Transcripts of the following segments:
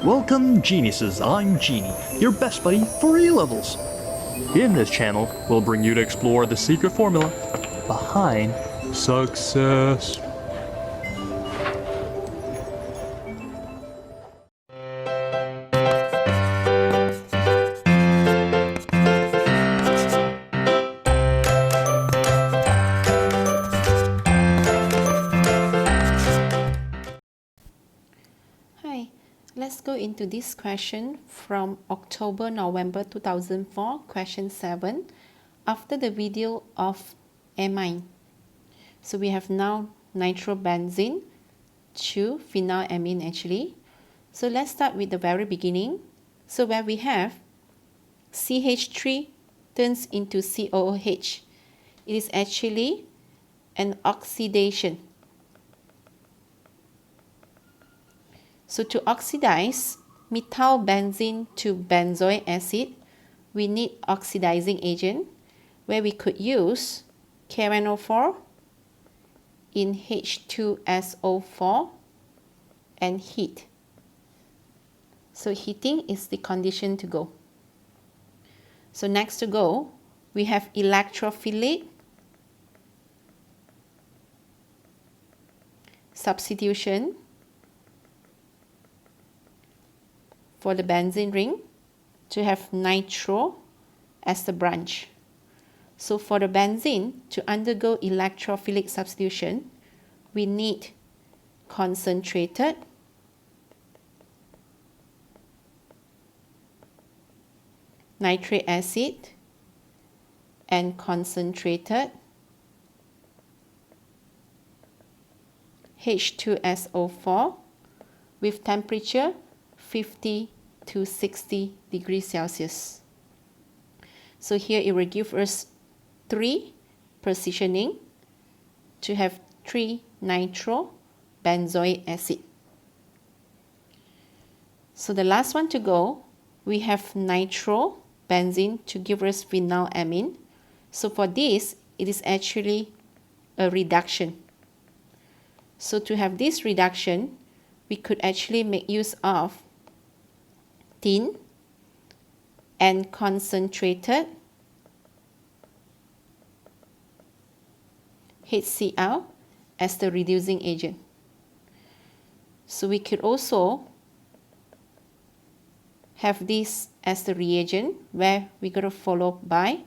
Welcome geniuses, I'm Genie, your best buddy for A-levels. In this channel, we'll bring you to explore the secret formula behind success. Let's go into this question from October-November 2004, question 7, after the video of Amine. So we have now nitrobenzene to phenylamine actually. So let's start with the very beginning. So where we have CH3 turns into COOH. It is actually an oxidation. So to oxidize methylbenzene to benzoic acid, we need oxidizing agent where we could use KNO4 in H2SO4 and heat. So heating is the condition to go. So next to go, we have electrophilic substitution for the benzene ring to have nitro as the branch. So for the benzene to undergo electrophilic substitution, we need concentrated nitric acid and concentrated H2SO4 with temperature 50 to 60 degrees Celsius. So here it will give us 3 positioning to have 3 nitrobenzoic acid. So the last one to go, we have nitrobenzene to give us phenylamine. So for this, it is actually a reduction. So to have this reduction, we could actually make use of tin and concentrated HCl as the reducing agent. So we could also have this as the reagent where we're going to follow by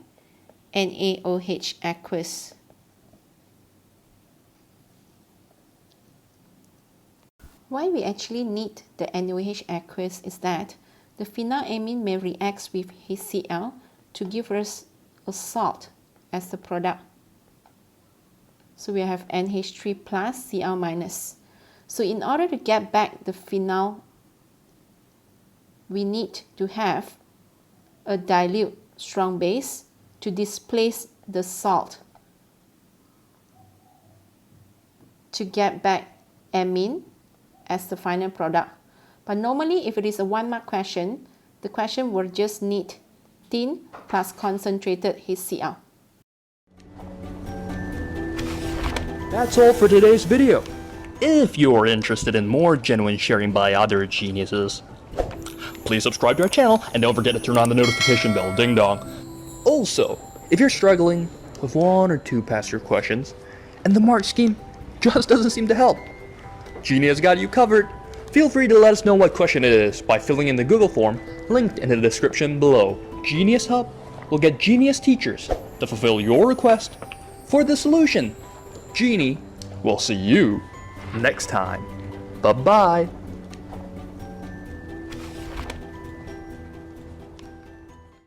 NaOH aqueous. Why we actually need the NaOH aqueous is that the phenylamine may react with HCl to give us a salt as the product. So we have NH3 plus Cl minus. So in order to get back the phenyl, we need to have a dilute strong base to displace the salt to get back amine as the final product. But normally, if it is a 1-mark question, the question will just need tin plus concentrated HCl. That's all for today's video. If you're interested in more genuine sharing by other geniuses, please subscribe to our channel and don't forget to turn on the notification bell, ding dong. Also, if you're struggling with 1 or 2 past year questions and the mark scheme just doesn't seem to help, Genie has got you covered. Feel free to let us know what question it is by filling in the Google form linked in the description below. GenieUs Hub will get genius teachers to fulfill your request for the solution. Genie will see you next time. Bye-bye.